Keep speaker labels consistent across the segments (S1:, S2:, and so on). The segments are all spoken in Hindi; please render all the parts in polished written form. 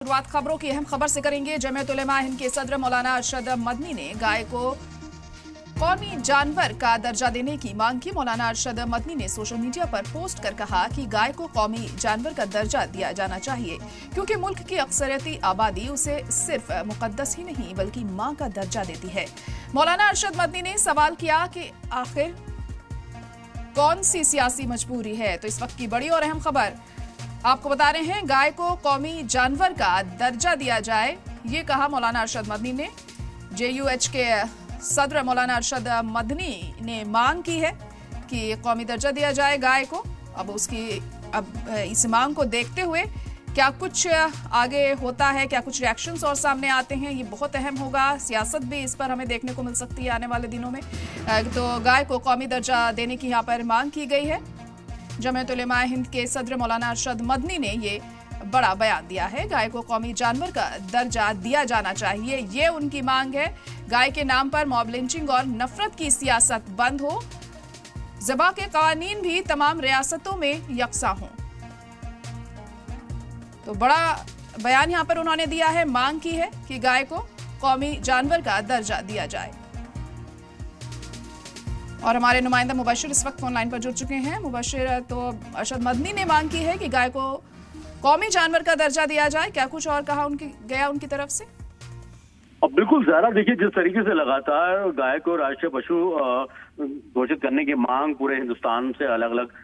S1: शुरुआत खबरों की अहम खबर से करेंगे। जमीयत उलेमा हिंद के सदर मौलाना अरशद मदनी ने गाय को कौमी जानवर का दर्जा देने की मांग की। मौलाना अरशद मदनी ने सोशल मीडिया पर पोस्ट कर कहा कि गाय को कौमी जानवर का दर्जा दिया जाना चाहिए, क्योंकि मुल्क की अक्सरियती आबादी उसे सिर्फ मुकद्दस ही नहीं बल्कि मां का दर्जा देती है। मौलाना अरशद मदनी ने सवाल किया कि आखिर कौन सी सियासी मजबूरी है। तो इस वक्त की बड़ी और अहम खबर आपको बता रहे हैं, गाय को कौमी जानवर का दर्जा दिया जाए, ये कहा मौलाना अरशद मदनी ने। JUH के सदर मौलाना अरशद मदनी ने मांग की है कि कौमी दर्जा दिया जाए गाय को। अब इस मांग को देखते हुए क्या कुछ आगे होता है, क्या कुछ रिएक्शंस और सामने आते हैं, ये बहुत अहम होगा। सियासत भी इस पर हमें देखने को मिल सकती है आने वाले दिनों में। तो गाय को कौमी दर्जा देने की यहाँ पर मांग की गई है। जमीयत उलेमा हिंद के सदर मौलाना अरशद मदनी ने ये बड़ा बयान दिया है। गाय को कौमी जानवर का दर्जा दिया जाना चाहिए, ये उनकी मांग है। गाय के नाम पर मॉब लिंचिंग और नफरत की सियासत बंद हो, ज़बा के कानून भी तमाम रियासतों में यकसा हों। तो बड़ा बयान यहाँ पर उन्होंने दिया है, मांग की है कि गाय को कौमी जानवर का दर्जा दिया जाए। और हमारे नुमाइंदा मुबशिर इस वक्त ऑनलाइन पर जुड़ चुके हैं। मुबशिर, तो अरशद मदनी ने मांग की है कि गाय को कौमी जानवर का दर्जा दिया जाए, क्या कुछ और कहा उनकी तरफ से?
S2: अब बिल्कुल ज़रा देखिए, जिस तरीके से लगातार गाय को राष्ट्रीय पशु घोषित करने की मांग पूरे हिंदुस्तान से अलग अलग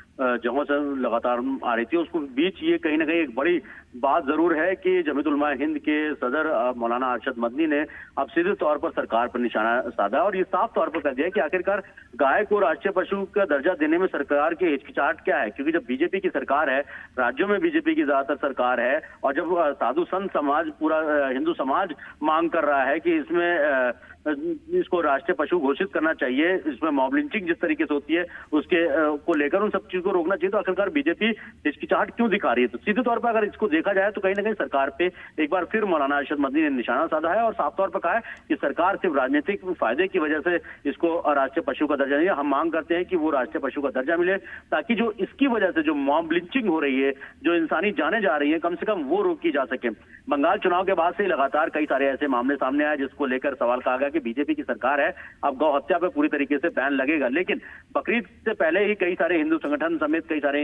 S2: जगहों से लगातार आ रही थी, उसको बीच ये कहीं ना कहीं एक बड़ी बात जरूर है कि जमीयत उलेमा हिंद के सदर मौलाना अरशद मदनी ने अब सीधे तौर पर सरकार पर निशाना साधा और ये साफ तौर पर कह दिया कि आखिरकार गाय को राष्ट्रीय पशु का दर्जा देने में सरकार की हिचकिचाहट क्या है। क्योंकि जब बीजेपी की सरकार है, राज्यों में बीजेपी की ज्यादातर सरकार है, और जब साधु संत समाज, पूरा हिंदू समाज मांग कर रहा है कि इसको राष्ट्रीय पशु घोषित करना चाहिए, इसमें मॉब लिंचिंग जिस तरीके से होती है उसके को लेकर उन सब चीज को रोकना चाहिए, तो आखिरकार बीजेपी हिचकिचाहट क्यों दिखा रही है? तो सीधे तौर पर अगर इसको देखा जाए तो कहीं ना कहीं सरकार पे एक बार फिर मौलाना अरशद मदनी ने निशाना साधा है और साफ तौर पर कहा है कि सरकार सिर्फ राजनीतिक फायदे की वजह से इसको राष्ट्रीय पशु का दर्जा नहीं है। हम मांग करते हैं कि वो राष्ट्रीय पशु का दर्जा मिले, ताकि जो इसकी वजह से जो मॉब लिंचिंग हो रही है, जो इंसानी जाने जा रही है, कम से कम वो रोकी जा सके। बंगाल चुनाव के बाद से लगातार कई सारे ऐसे मामले सामने आए जिसको लेकर सवाल कहा गया कि बीजेपी की सरकार है, अब गौ हत्या पर पूरी तरीके से बैन लगेगा। लेकिन बकरीद से पहले ही कई सारे हिंदू संगठन समेत कई सारे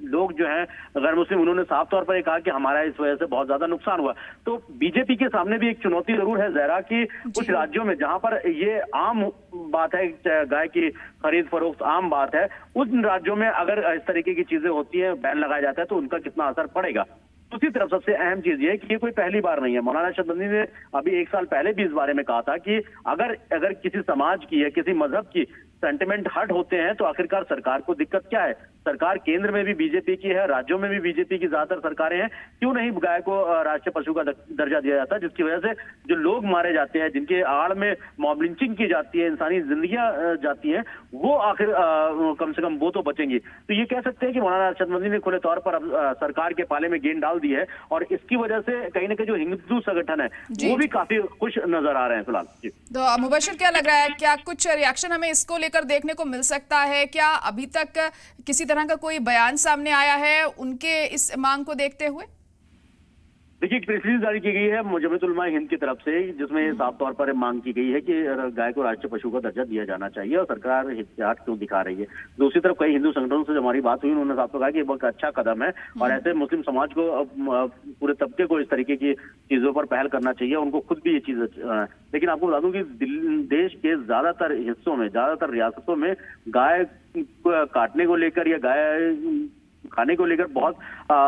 S2: लोग जो हैं गैर मुस्लिम, उन्होंने साफ तौर पर कहा कि हमारा इस वजह से बहुत ज्यादा नुकसान हुआ। तो बीजेपी के सामने भी एक चुनौती जरूर है जरा, कि कुछ राज्यों में जहां पर ये आम बात है, गाय की खरीद फरोख्त आम बात है, उन राज्यों में अगर इस तरीके की चीजें होती है, बैन लगाया जाता है, तो उनका कितना असर पड़ेगा। दूसरी तरफ सबसे अहम चीज ये है कि ये कोई पहली बार नहीं है। मौलाना अरशद मदनी ने अभी 1 साल पहले भी इस बारे में कहा था कि अगर किसी समाज की या किसी मजहब की सेंटिमेंट हट होते हैं तो आखिरकार सरकार को दिक्कत क्या है। सरकार केंद्र में भी बीजेपी की है, राज्यों में भी बीजेपी की ज्यादातर सरकारें हैं, क्यों नहीं गाय को राष्ट्रीय पशु का दर्जा दिया जाता है, जिसकी वजह से जो लोग मारे जाते हैं, जिनके आड़ में मॉब लिंचिंग की जाती है, इंसानी जिंदगियां जाती हैं, वो आखिर कम से कम वो तो बचेंगी। तो ये कह सकते हैं कि मौलाना अरशद मदनी ने खुले तौर पर अब सरकार के पाले में गेंद डाल दी है, और इसकी वजह से कहीं ना कहीं जो हिंदू संगठन है वो भी काफी खुश नजर आ रहे हैं फिलहाल।
S1: तो मुबशिर, क्या लग रहा है, क्या कुछ रिएक्शन हमें इसको लेकर देखने को मिल सकता है? क्या अभी तक किसी तरह का कोई बयान सामने आया है उनके इस मांग को देखते हुए?
S2: देखिए, एक प्रेस रिलीज जारी की गई है जमीयत उलेमा हिंद की तरफ से, जिसमें साफ तौर पर मांग की गई है कि गाय को राष्ट्रीय पशु का दर्जा दिया जाना चाहिए, और सरकार हिचकिचाहट क्यों दिखा रही है। दूसरी तरफ कई हिंदू संगठनों से हमारी बात हुई, उन्होंने साफ तौर कहा कि ये बहुत अच्छा कदम है, और ऐसे मुस्लिम समाज को, पूरे तबके को इस तरीके की चीजों पर पहल करना चाहिए, उनको खुद भी ये चीज। लेकिन आपको बता दूं कि देश के ज्यादातर हिस्सों में, ज्यादातर रियासतों में गाय काटने को लेकर या गाय खाने को लेकर बहुत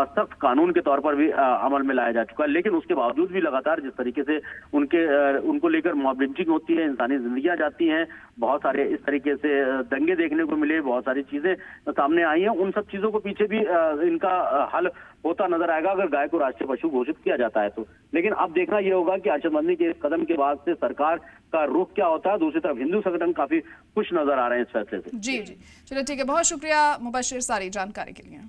S2: सख्त कानून के तौर पर भी अमल में लाया जा चुका है। लेकिन उसके बावजूद भी लगातार जिस तरीके से उनको लेकर मॉब लिंचिंग होती है, इंसानी जिंदगियां जाती हैं, बहुत सारे इस तरीके से दंगे देखने को मिले, बहुत सारी चीजें सामने आई हैं, उन सब चीजों को पीछे भी इनका हल होता नजर आएगा अगर गाय को राष्ट्रीय पशु घोषित किया जाता है तो। लेकिन अब देखना यह होगा कि अरशद मदनी के इस कदम के बाद से सरकार का रुख क्या होता है। दूसरी तरफ हिंदू संगठन काफी खुश नजर आ रहे हैं इस फैसले से।
S1: जी, चलिए ठीक है, बहुत शुक्रिया मुबशिर सारी जानकारी के लिए।